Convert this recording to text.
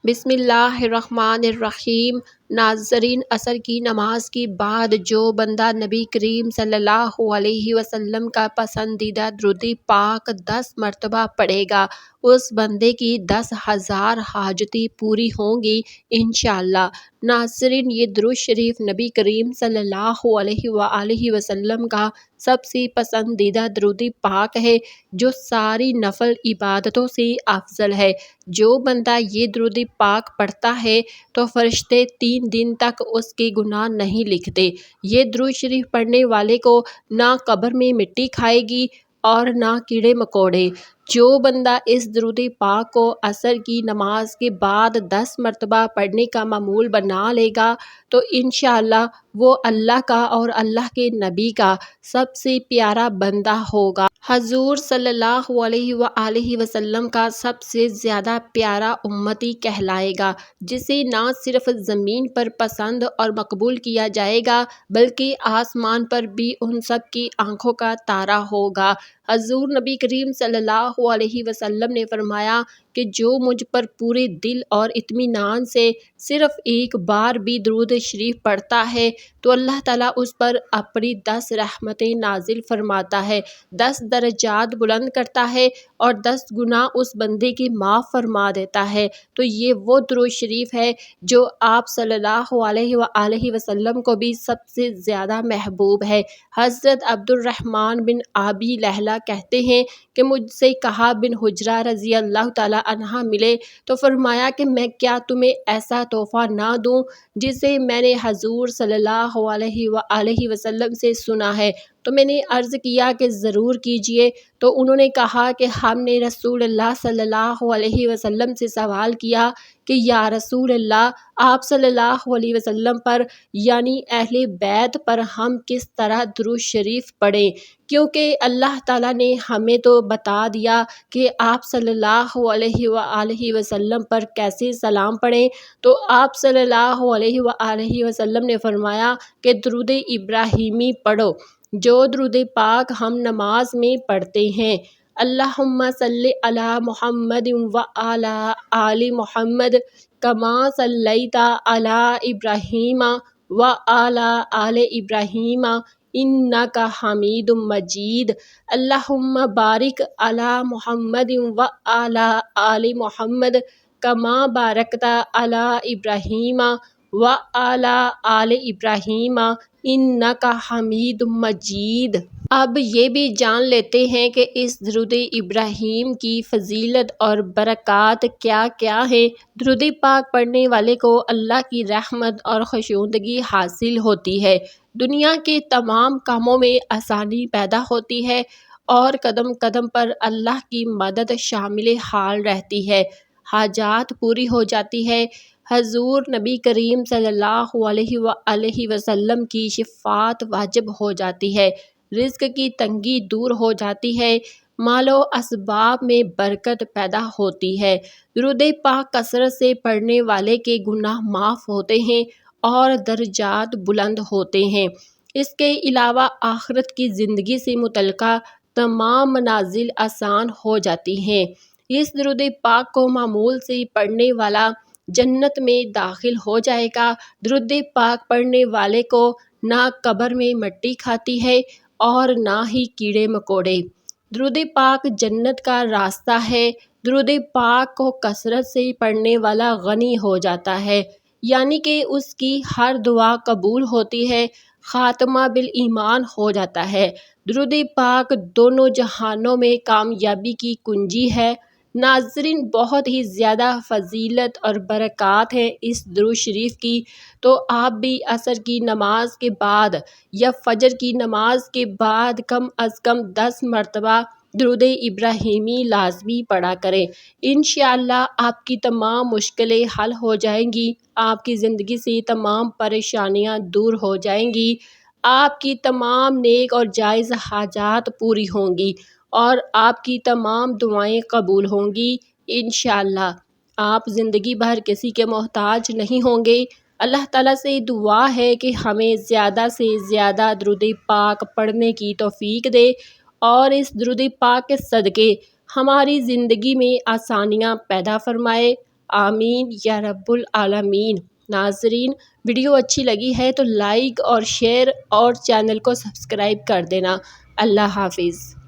بسم اللہ الرحمن الرحیم۔ ناظرین، عصر کی نماز کے بعد جو بندہ نبی کریم صلی اللہ علیہ وسلم کا پسندیدہ درود پاک 10 مرتبہ پڑھے گا، اس بندے کی 10,000 حاجتیں پوری ہوں گی انشاءاللہ۔ ناظرین، یہ درود شریف نبی کریم صلی اللہ علیہ وآلہ وسلم کا سب سے پسندیدہ درود پاک ہے، جو ساری نفل عبادتوں سے افضل ہے۔ جو بندہ یہ درود پاک پڑھتا ہے تو فرشتے 3 دن تک اس کے گناہ نہیں لکھتے۔ یہ درود شریف پڑھنے والے کو نہ قبر میں مٹی کھائے گی اور نہ کیڑے مکوڑے۔ جو بندہ اس درود پاک کو عصر کی نماز کے بعد 10 مرتبہ پڑھنے کا معمول بنا لے گا تو انشاءاللہ وہ اللہ کا اور اللہ کے نبی کا سب سے پیارا بندہ ہوگا۔ حضور صلی اللہ علیہ وآلہ وسلم کا سب سے زیادہ پیارا امتی کہلائے گا، جسے نہ صرف زمین پر پسند اور مقبول کیا جائے گا بلکہ آسمان پر بھی ان سب کی آنکھوں کا تارا ہوگا۔ حضور نبی کریم صلی اللہ علیہ وسلم نے فرمایا کہ جو مجھ پر پورے دل اور اطمینان سے صرف ایک بار بھی درود شریف پڑھتا ہے تو اللہ تعالیٰ اس پر اپنی 10 رحمتیں نازل فرماتا ہے، 10 درجات بلند کرتا ہے اور 10 گناہ اس بندے کی معاف فرما دیتا ہے۔ تو یہ وہ درود شریف ہے جو آپ صلی اللہ علیہ وآلہ وسلم کو بھی سب سے زیادہ محبوب ہے۔ حضرت عبد الرحمن بن ابی لیلہ کہتے ہیں کہ مجھ سے کعب بن عجرہ رضی اللہ تعالیٰ عنہ ملے تو فرمایا کہ میں کیا تمہیں ایسا تحفہ نہ دوں جسے میں نے حضور صلی اللہ علیہ وآلہ وسلم سے سنا ہے؟ تو میں نے عرض کیا کہ ضرور کیجئے۔ تو انہوں نے کہا کہ ہم نے رسول اللہ صلی اللہ علیہ وسلم سے سوال کیا کہ یا رسول اللہ، آپ صلی اللہ علیہ وسلم پر یعنی اہل بیت پر ہم کس طرح درود شریف پڑھیں؟ کیونکہ اللہ تعالیٰ نے ہمیں تو بتا دیا کہ آپ صلی اللہ علیہ وآلہ وسلم پر کیسے سلام پڑھیں۔ تو آپ صلی اللہ علیہ وآلہ وسلم نے فرمایا کہ درود ابراہیمی پڑھو، جو درود پاک ہم نماز میں پڑھتے ہیں۔ اللہم صلی علی محمد وعلی آل محمد کما صلیت علی ابراہیم وعلی آل ابراہیم انک حمید مجید۔ اللہم بارک علی محمد وعلی آل محمد کما بارکت علی ابراہیم وعلی آل ابراہیم انک حمید مجید۔ اب یہ بھی جان لیتے ہیں کہ اس درود ابراہیم کی فضیلت اور برکات کیا کیا ہیں۔ درود پاک پڑھنے والے کو اللہ کی رحمت اور خشنودگی حاصل ہوتی ہے، دنیا کے تمام کاموں میں آسانی پیدا ہوتی ہے اور قدم قدم پر اللہ کی مدد شامل حال رہتی ہے، حاجات پوری ہو جاتی ہے، حضور نبی کریم صلی اللہ علیہ وآلہ وسلم کی شفاعت واجب ہو جاتی ہے، رزق کی تنگی دور ہو جاتی ہے، مال و اسباب میں برکت پیدا ہوتی ہے۔ درود پاک کثرت سے پڑھنے والے کے گناہ معاف ہوتے ہیں اور درجات بلند ہوتے ہیں۔ اس کے علاوہ آخرت کی زندگی سے متعلقہ تمام منازل آسان ہو جاتی ہیں۔ اس درود پاک کو معمول سے پڑھنے والا جنت میں داخل ہو جائے گا۔ درود پاک پڑھنے والے کو نہ قبر میں مٹی کھاتی ہے اور نہ ہی کیڑے مکوڑے۔ درود پاک جنت کا راستہ ہے۔ درود پاک کو کثرت سے پڑھنے والا غنی ہو جاتا ہے، یعنی کہ اس کی ہر دعا قبول ہوتی ہے، خاتمہ بالایمان ہو جاتا ہے۔ درود پاک دونوں جہانوں میں کامیابی کی کنجی ہے۔ ناظرین، بہت ہی زیادہ فضیلت اور برکات ہیں اس درود شریف کی، تو آپ بھی عصر کی نماز کے بعد یا فجر کی نماز کے بعد کم از کم 10 مرتبہ درود ابراہیمی لازمی پڑھا کریں۔ انشاءاللہ آپ کی تمام مشکلیں حل ہو جائیں گی، آپ کی زندگی سے تمام پریشانیاں دور ہو جائیں گی، آپ کی تمام نیک اور جائز حاجات پوری ہوں گی اور آپ کی تمام دعائیں قبول ہوں گی انشاءاللہ۔ آپ زندگی بھر کسی کے محتاج نہیں ہوں گے۔ اللہ تعالیٰ سے دعا ہے کہ ہمیں زیادہ سے زیادہ درود پاک پڑھنے کی توفیق دے اور اس درود پاک کے صدقے ہماری زندگی میں آسانیاں پیدا فرمائے۔ آمین یا رب العالمین۔ ناظرین، ویڈیو اچھی لگی ہے تو لائک اور شیئر اور چینل کو سبسکرائب کر دینا۔ اللہ حافظ۔